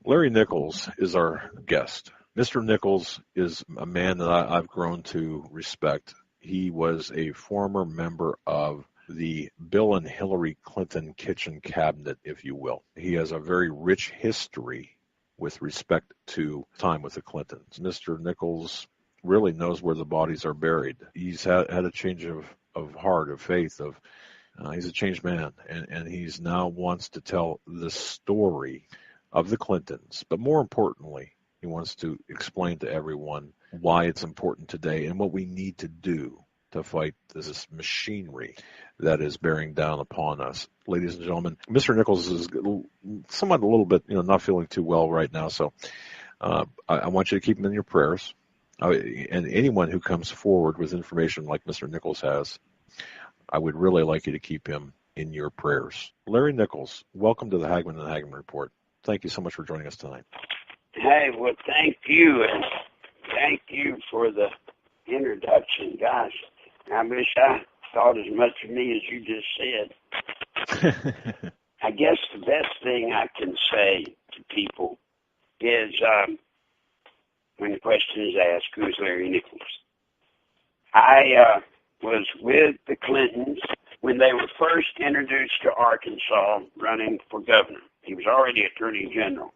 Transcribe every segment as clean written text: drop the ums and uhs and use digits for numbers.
Larry Nichols is our guest. Mr. Nichols is a man that I've grown to respect. He was a former member of the Bill and Hillary Clinton kitchen cabinet, if you will. He has a very rich history with respect to time with the Clintons. Mr. Nichols really knows where the bodies are buried. He's had a change of heart, of faith, he's a changed man, and he's now wants to tell the story of the Clintons. But more importantly, he wants to explain to everyone why it's important today and what we need to do to fight this machinery that is bearing down upon us. Ladies and gentlemen, Mr. Nichols is somewhat a little bit, not feeling too well right now, so I want you to keep him in your prayers. And anyone who comes forward with information like Mr. Nichols has, I would really like you to keep him in your prayers. Larry Nichols, welcome to the Hagmann and Hagmann Report. Thank you so much for joining us tonight. Hey, well, thank you, and thank you for the introduction. Gosh, I wish I thought as much of me as you just said. I guess the best thing I can say to people is when the question is asked, who is Larry Nichols? I was with the Clintons when they were first introduced to Arkansas running for governor. He was already Attorney General.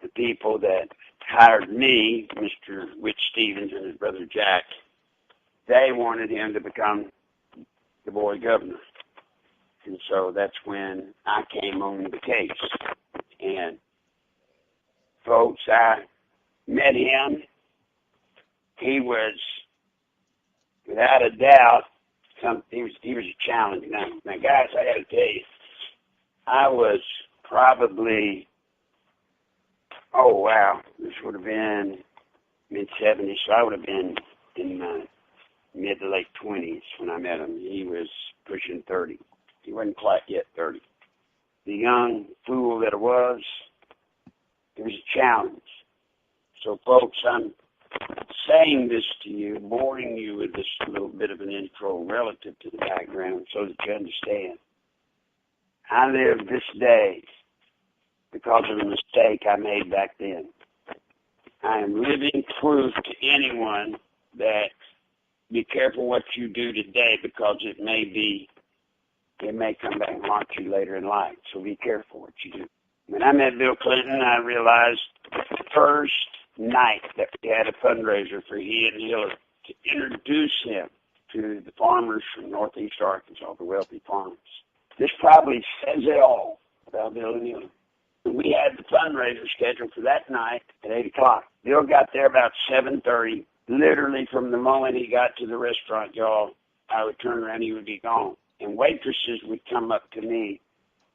The people that hired me, Mr. Whit Stevens and his brother Jack, they wanted him to become the boy governor. And so that's when I came on the case. And folks, I met him. He was, without a doubt, he was a challenge. Now, guys, I got to tell you, I was probably, this would have been mid-70s, so I would have been in my mid to late 20s when I met him. He was pushing 30. He wasn't quite yet 30. The young fool that I was, it was a challenge. So, folks, I'm saying this to you, boring you with this little bit of an intro relative to the background so that you understand. I live this day because of the mistake I made back then. I am living proof to anyone that be careful what you do today because it may come back and haunt you later in life. So be careful what you do. When I met Bill Clinton, I realized the first night that we had a fundraiser for he and Hillary to introduce him to the farmers from northeast Arkansas, the wealthy farmers. This probably says it all about Bill and Hillary. We had the fundraiser scheduled for that night at 8 o'clock. Bill got there about 7:30. Literally from the moment he got to the restaurant, y'all, I would turn around, he would be gone. And waitresses would come up to me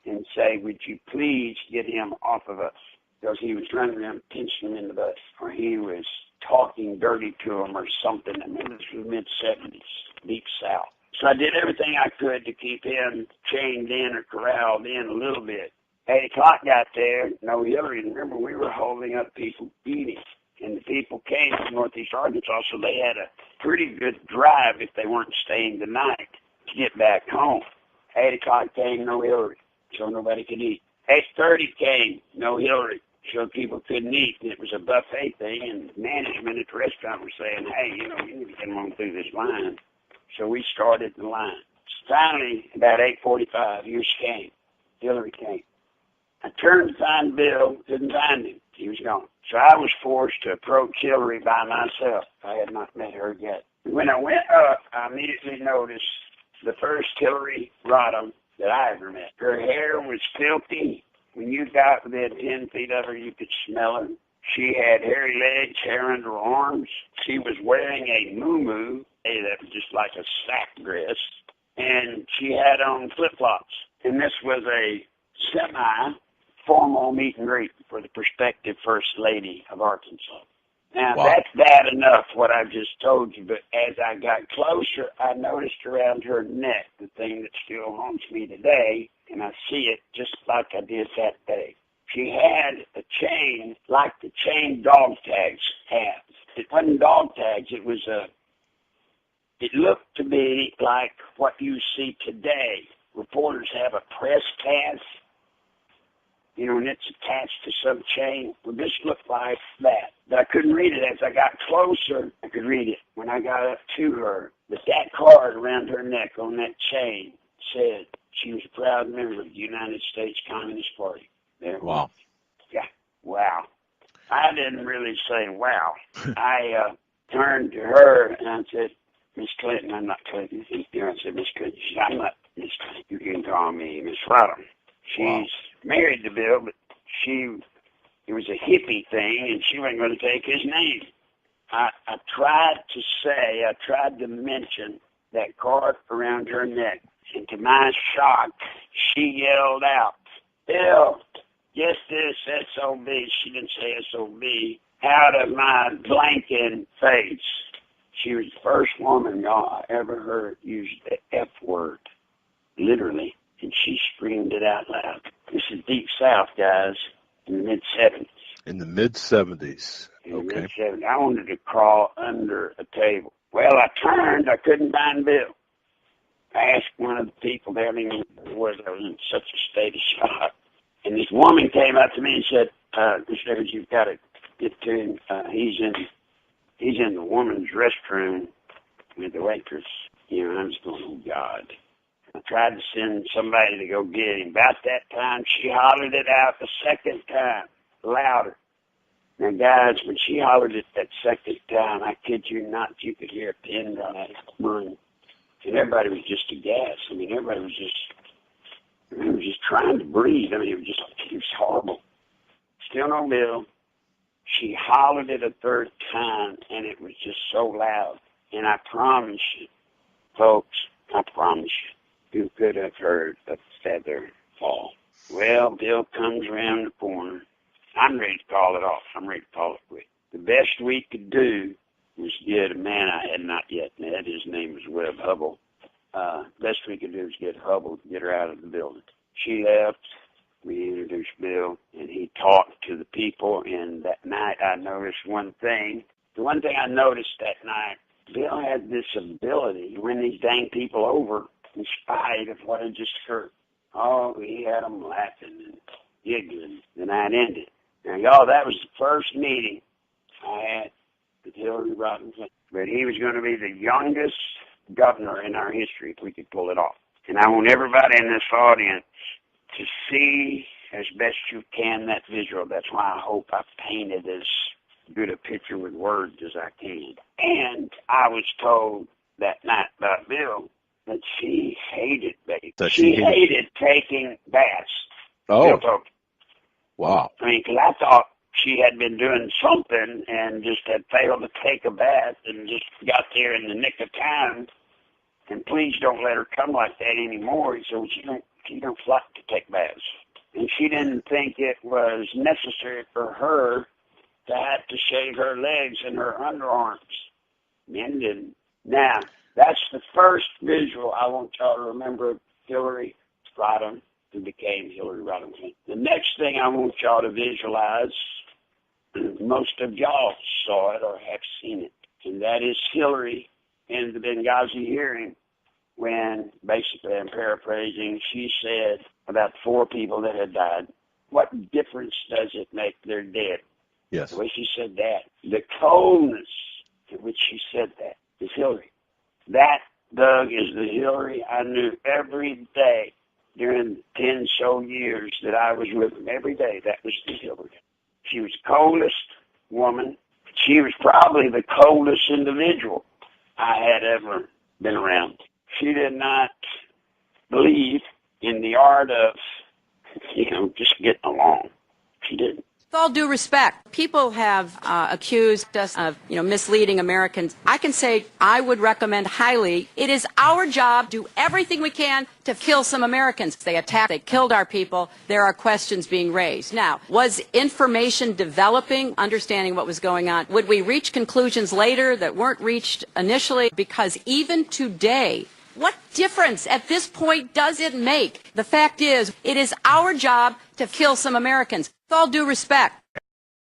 and say, would you please get him off of us? Because he was running around pinching them in the butt, or he was talking dirty to them or something. I mean, this was mid-70s, deep south. So I did everything I could to keep him chained in or corralled in a little bit. 8 o'clock got there, no Hillary. Remember, we were holding up people eating. And the people came from northeast Arkansas, so they had a pretty good drive if they weren't staying the night to get back home. 8 o'clock came, no Hillary, so nobody could eat. 8:30 came, no Hillary, so people couldn't eat. And it was a buffet thing, and management at the restaurant was saying, hey, you need to get them on through this line. So we started the line. Finally, about 8:45, here she came. Hillary came. I turned to find Bill, couldn't find him. He was gone. So I was forced to approach Hillary by myself. I had not met her yet. When I went up, I immediately noticed the first Hillary Rodham that I ever met. Her hair was filthy. When you got within 10 feet of her, you could smell her. She had hairy legs, hair under her arms. She was wearing a muumuu, that was just like a sack dress, and she had on flip-flops. And this was a semi-formal meet and greet for the prospective First Lady of Arkansas. Now, Wow. That's bad enough, what I just told you, but as I got closer, I noticed around her neck the thing that still haunts me today, and I see it just like I did that day. She had a chain like the chain dog tags have. It wasn't dog tags, it looked to me like what you see today. Reporters have a press pass. and it's attached to some chain. Well, this looked like that. But I couldn't read it. As I got closer, I could read it. When I got up to her, but that card around her neck on that chain said she was a proud member of the United States Communist Party. There. Wow. Yeah. Wow. I didn't really say wow. I turned to her and I said, Miss Clinton, I'm not Clinton. I said, Miss Clinton. She said, I'm not Miss Clinton. You can call me Miss Rodham. She's married to Bill, but it was a hippie thing, and she wasn't going to take his name. I tried to mention that card around her neck, and to my shock, she yelled out, Bill, get this SOB, she didn't say SOB, out of my blanking face. She was the first woman, y'all, I ever heard use the F word, literally, and she screamed it out loud. This is Deep South, guys, in the mid-'70s. In the mid-'70s. In the Okay. mid-'70s. I wanted to crawl under a table. Well, I turned. I couldn't find Bill. I asked one of the people there, I didn't know who it was. I was in such a state of shock. And this woman came up to me and said, Mr. Evans, you've got to get to him. He's in the woman's restroom with the waitress. I'm just going, oh, God. I tried to send somebody to go get him. About that time, she hollered it out the second time, louder. Now, guys, when she hollered it that second time, I kid you not, you could hear a pin drop run. And everybody was just aghast. Everybody was just trying to breathe. It was horrible. Still no Bill. She hollered it a third time, and it was just so loud. And I promise you, folks, you could have heard a feather fall. Well, Bill comes around the corner. I'm ready to call it off. I'm ready to call it quit. The best we could do was get a man I had not yet met. His name was Webb Hubble. Best we could do was get Hubble to get her out of the building. She left. We introduced Bill, and he talked to the people. And that night I noticed one thing. The one thing I noticed that night, Bill had this ability to win these dang people over in spite of what had just occurred. Oh, he had them laughing and giggling. The night ended. Now, y'all, that was the first meeting I had with Hillary Rodham Clinton. But he was going to be the youngest governor in our history if we could pull it off. And I want everybody in this audience to see as best you can that visual. That's why I hope I painted as good a picture with words as I can. And I was told that night by Bill that she hated bathing. She hated taking baths. Oh. Bill told me. Wow. Because I thought she had been doing something and just had failed to take a bath and just got there in the nick of time. And please don't let her come like that anymore. So she don't like to take baths. And she didn't think it was necessary for her to have to shave her legs and her underarms. Men didn't. Now, that's the first visual I want y'all to remember of Hillary Rodham, who became Hillary Rodham Clinton. The next thing I want y'all to visualize, most of y'all saw it or have seen it, and that is Hillary in the Benghazi hearing when, basically, I'm paraphrasing, she said about 4 people that had died, what difference does it make they're dead? Yes. The way she said that, the coldness in which she said that is Hillary. That, Doug, is the Hillary I knew every day during the 10 so years that I was with him. Every day, that was the Hillary. She was the coldest woman. She was probably the coldest individual I had ever been around. She did not believe in the art of, just getting along. She didn't. With all due respect, people have accused us of, misleading Americans. I can say I would recommend highly. It is our job to do everything we can to kill some Americans. They attacked, they killed our people. There are questions being raised. Now, was information developing, understanding what was going on? Would we reach conclusions later that weren't reached initially? Because even today, what difference at this point does it make? The fact is, it is our job to kill some Americans. With all due respect,